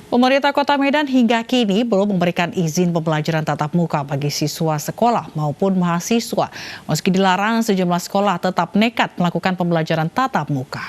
Pemerintah Kota Medan hingga kini belum memberikan izin pembelajaran tatap muka bagi siswa sekolah maupun mahasiswa. Meski dilarang, sejumlah sekolah tetap nekat melakukan pembelajaran tatap muka.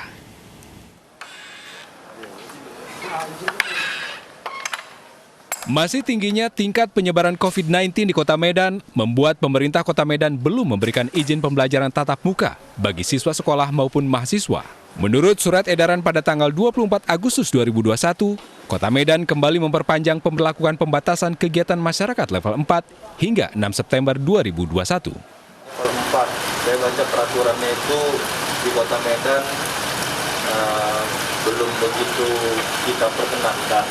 Masih tingginya tingkat penyebaran COVID-19 di Kota Medan membuat pemerintah Kota Medan belum memberikan izin pembelajaran tatap muka bagi siswa sekolah maupun mahasiswa. Menurut surat edaran pada tanggal 24 Agustus 2021, Kota Medan kembali memperpanjang pemberlakuan pembatasan kegiatan masyarakat level 4 hingga 6 September 2021. Level 4, saya baca peraturannya itu di Kota Medan belum begitu kita perkenankan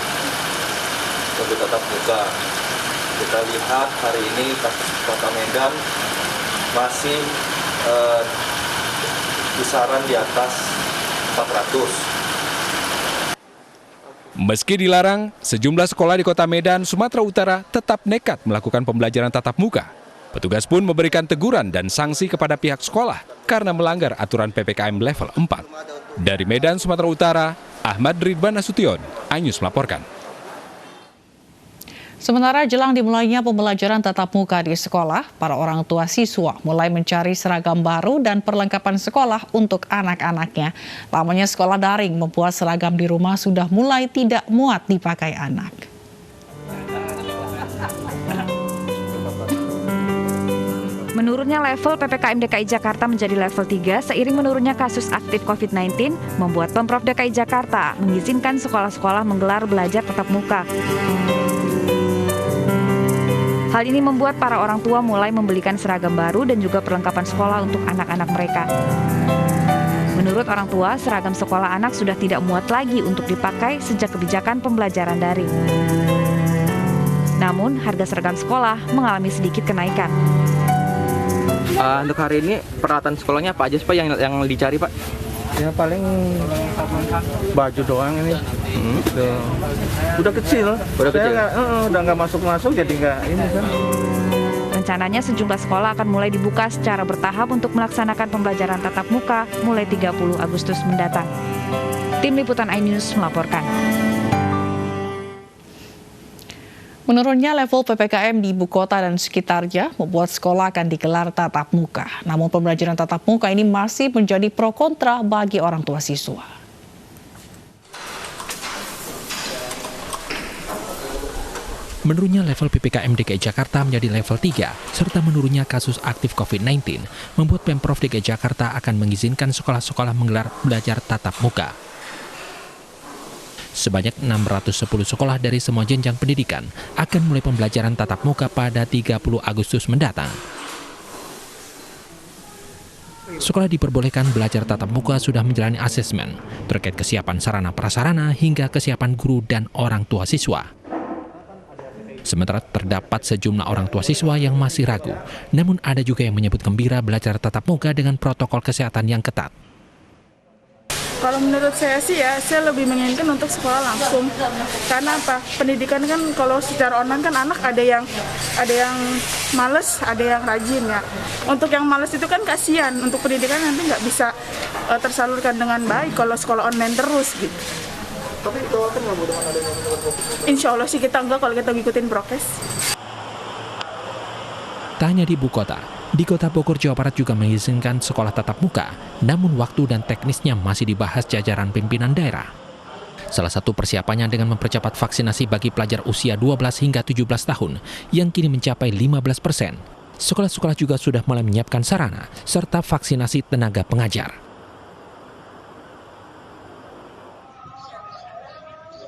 untuk tatap muka. Kita lihat hari ini kasus Kota Medan masih kisaran di atas 400. Meski dilarang, sejumlah sekolah di Kota Medan, Sumatera Utara tetap nekat melakukan pembelajaran tatap muka. Petugas pun memberikan teguran dan sanksi kepada pihak sekolah karena melanggar aturan PPKM level 4. Dari Medan, Sumatera Utara, Ahmad Ridwan Nasution, iNews melaporkan. Sementara jelang dimulainya pembelajaran tatap muka di sekolah, para orang tua siswa mulai mencari seragam baru dan perlengkapan sekolah untuk anak-anaknya. Lamanya sekolah daring membuat seragam di rumah sudah mulai tidak muat dipakai anak. Menurunnya level PPKM DKI Jakarta menjadi level 3 seiring menurunnya kasus aktif COVID-19 membuat Pemprov DKI Jakarta mengizinkan sekolah-sekolah menggelar belajar tatap muka. Hal ini membuat para orang tua mulai membelikan seragam baru dan juga perlengkapan sekolah untuk anak-anak mereka. Menurut orang tua, seragam sekolah anak sudah tidak muat lagi untuk dipakai sejak kebijakan pembelajaran daring. Namun, harga seragam sekolah mengalami sedikit kenaikan. Untuk hari ini peralatan sekolahnya apa aja sih Pak yang dicari Pak? Ya paling baju doang ini. Udah kecil. Udah nggak masuk jadi nggak ini kan. Rencananya sejumlah sekolah akan mulai dibuka secara bertahap untuk melaksanakan pembelajaran tatap muka mulai 30 Agustus mendatang. Tim Liputan iNews melaporkan. Menurunnya level PPKM di ibu kota dan sekitarnya membuat sekolah akan digelar tatap muka. Namun pembelajaran tatap muka ini masih menjadi pro kontra bagi orang tua siswa. Menurunnya level PPKM DKI Jakarta menjadi level 3, serta menurunnya kasus aktif COVID-19, membuat Pemprov DKI Jakarta akan mengizinkan sekolah-sekolah menggelar belajar tatap muka. Sebanyak 610 sekolah dari semua jenjang pendidikan akan mulai pembelajaran tatap muka pada 30 Agustus mendatang. Sekolah diperbolehkan belajar tatap muka sudah menjalani asesmen terkait kesiapan sarana prasarana hingga kesiapan guru dan orang tua siswa. Sementara terdapat sejumlah orang tua siswa yang masih ragu, namun ada juga yang menyebut gembira belajar tatap muka dengan protokol kesehatan yang ketat. Kalau menurut saya sih ya, saya lebih menginginkan untuk sekolah langsung. Karena apa? Pendidikan kan kalau secara online kan anak ada yang males, ada yang rajin ya. Untuk yang males itu kan kasihan. Untuk pendidikan nanti nggak bisa tersalurkan dengan baik kalau sekolah online terus gitu. Tapi itu kan nggak dengan adanya Insya Allah sih kita enggak kalau kita ngikutin prokes. Tak hanya di ibu kota, di Kota Bogor, Jawa Barat juga mengizinkan sekolah tatap muka, namun waktu dan teknisnya masih dibahas jajaran pimpinan daerah. Salah satu persiapannya dengan mempercepat vaksinasi bagi pelajar usia 12 hingga 17 tahun yang kini mencapai 15%. Sekolah-sekolah juga sudah mulai menyiapkan sarana serta vaksinasi tenaga pengajar.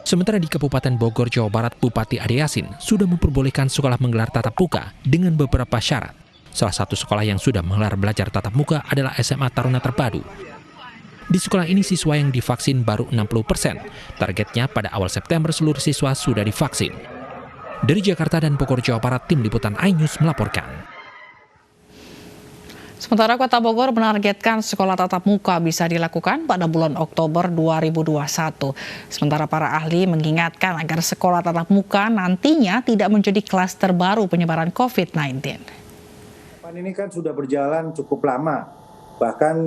Sementara di Kabupaten Bogor, Jawa Barat, Bupati Ade Yasin sudah memperbolehkan sekolah menggelar tatap muka dengan beberapa syarat. Salah satu sekolah yang sudah menggelar belajar tatap muka adalah SMA Taruna Terpadu. Di sekolah ini siswa yang divaksin baru 60%. Targetnya pada awal September seluruh siswa sudah divaksin. Dari Jakarta dan Bogor, Jawa Barat, Tim Liputan iNews melaporkan. Sementara Kota Bogor menargetkan sekolah tatap muka bisa dilakukan pada bulan Oktober 2021. Sementara para ahli mengingatkan agar sekolah tatap muka nantinya tidak menjadi klaster baru penyebaran COVID-19. Ini kan sudah berjalan cukup lama, bahkan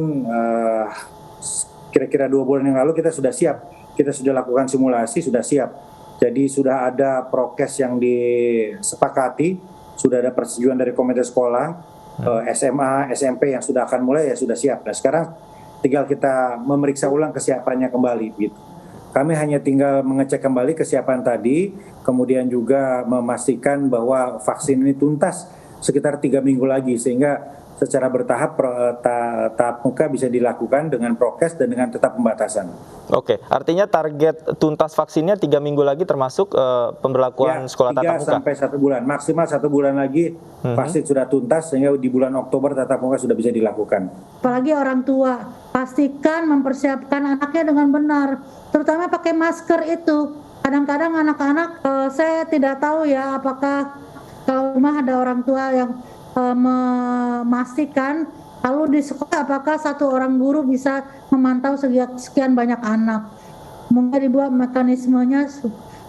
kira-kira 2 bulan yang lalu kita sudah siap, kita sudah lakukan simulasi, sudah siap. Jadi sudah ada prokes yang disepakati, sudah ada persetujuan dari komite sekolah, SMA, SMP yang sudah akan mulai ya sudah siap. Nah sekarang tinggal kita memeriksa ulang kesiapannya kembali gitu. Kami hanya tinggal mengecek kembali kesiapan tadi, kemudian juga memastikan bahwa vaksin ini tuntas sekitar 3 minggu lagi, sehingga secara bertahap tatap muka bisa dilakukan dengan prokes dan dengan tetap pembatasan. Oke, artinya target tuntas vaksinnya 3 minggu lagi termasuk pemberlakuan sekolah tatap muka? 3 sampai 1 bulan, maksimal 1 bulan lagi vaksin sudah tuntas, sehingga di bulan Oktober tatap muka sudah bisa dilakukan. Apalagi orang tua, pastikan mempersiapkan anaknya dengan benar, terutama pakai masker itu. Kadang-kadang anak-anak, saya tidak tahu ya apakah kalau rumah ada orang tua yang memastikan kalau di sekolah apakah satu orang guru bisa memantau sekian banyak anak. Mungkin dibuat mekanismenya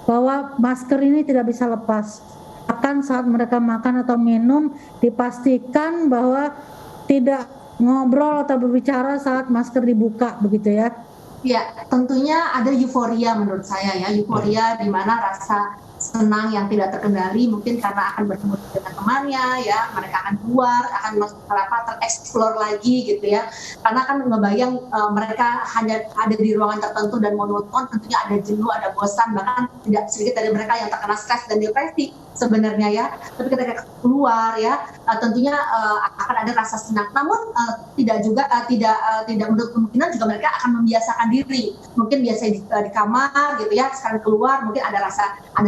bahwa masker ini tidak bisa lepas. Akan saat mereka makan atau minum dipastikan bahwa tidak ngobrol atau berbicara saat masker dibuka, begitu ya. Ya, tentunya ada euforia menurut saya ya, euforia di mana rasa senang yang tidak terkendali mungkin karena akan bertemu dengan temannya ya, mereka akan keluar, akan tereksplor lagi gitu ya, karena kan ngebayang mereka hanya ada di ruangan tertentu dan monoton, tentunya ada jenuh, ada bosan, bahkan tidak sedikit dari mereka yang terkena stres dan depresi sebenarnya ya. Tapi ketika keluar ya, tentunya akan ada rasa senang. Namun tidak menutup kemungkinan juga mereka akan membiasakan diri. Mungkin biasa di kamar gitu ya, sekarang keluar mungkin ada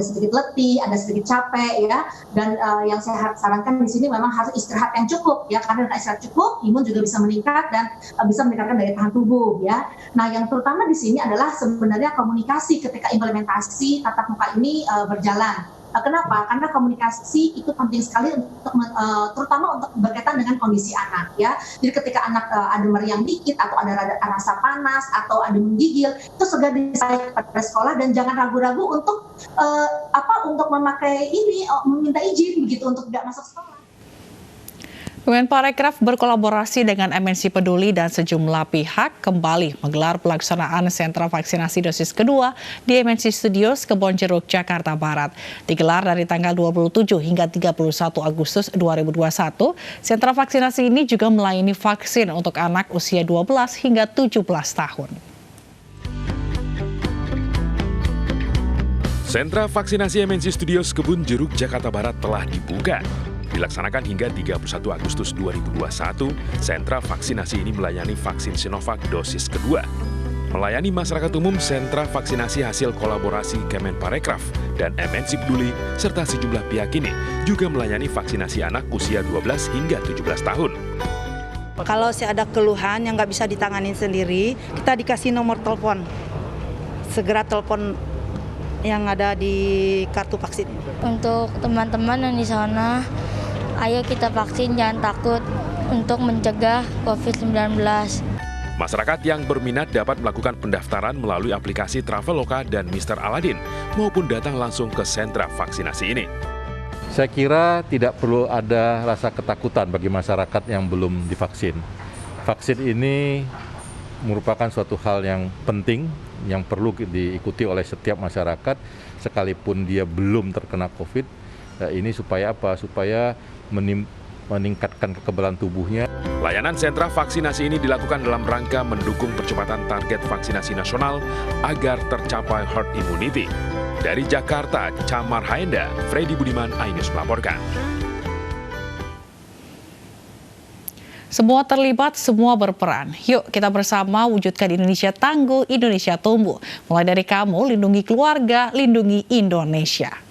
sedikit letih, ada sedikit capek ya. Dan yang saya sarankan di sini memang harus istirahat yang cukup ya, karena istirahat cukup imun juga bisa meningkat dan bisa meningkatkan daya tahan tubuh ya. Nah, yang terutama di sini adalah sebenarnya komunikasi ketika implementasi tatap muka ini berjalan. Kenapa? Karena komunikasi itu penting sekali untuk terutama untuk berkaitan dengan kondisi anak ya. Jadi ketika anak ada meriang dikit atau ada rasa panas atau ada menggigil, itu segera disampaikan pada sekolah dan jangan ragu-ragu untuk untuk memakai ini, meminta izin begitu untuk tidak masuk sekolah. Kemenparekraf berkolaborasi dengan MNC Peduli dan sejumlah pihak kembali menggelar pelaksanaan sentra vaksinasi dosis kedua di MNC Studios Kebonjeruk, Jakarta Barat. Digelar dari tanggal 27 hingga 31 Agustus 2021, sentra vaksinasi ini juga melayani vaksin untuk anak usia 12 hingga 17 tahun. Sentra vaksinasi MNC Studios Kebonjeruk, Jakarta Barat telah dibuka. Dilaksanakan hingga 31 Agustus 2021, sentra vaksinasi ini melayani vaksin Sinovac dosis kedua. Melayani masyarakat umum, sentra vaksinasi hasil kolaborasi Kemenparekraf dan MNC Peduli serta sejumlah pihak ini juga melayani vaksinasi anak usia 12 hingga 17 tahun. Kalau ada keluhan yang nggak bisa ditanganin sendiri, kita dikasih nomor telepon. Segera telepon yang ada di kartu vaksin. Untuk teman-teman yang di sana, ayo kita vaksin, jangan takut untuk mencegah COVID-19. Masyarakat yang berminat dapat melakukan pendaftaran melalui aplikasi Traveloka dan Mr. Aladin maupun datang langsung ke sentra vaksinasi ini. Saya kira tidak perlu ada rasa ketakutan bagi masyarakat yang belum divaksin. Vaksin ini merupakan suatu hal yang penting yang perlu diikuti oleh setiap masyarakat sekalipun dia belum terkena COVID. Ini supaya apa? Supaya meningkatkan kekebalan tubuhnya. Layanan sentra vaksinasi ini dilakukan dalam rangka mendukung percepatan target vaksinasi nasional agar tercapai herd immunity. Dari Jakarta, Camar Haenda, Freddy Budiman, iNews melaporkan. Semua terlibat, semua berperan. Yuk kita bersama wujudkan Indonesia tangguh, Indonesia tumbuh. Mulai dari kamu, lindungi keluarga, lindungi Indonesia.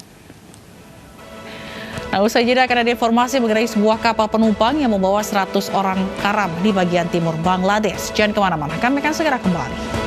Nah, usai jeda akan ada informasi mengenai sebuah kapal penumpang yang membawa 100 orang karam di bagian timur Bangladesh. Jangan kemana-mana, kami akan segera kembali.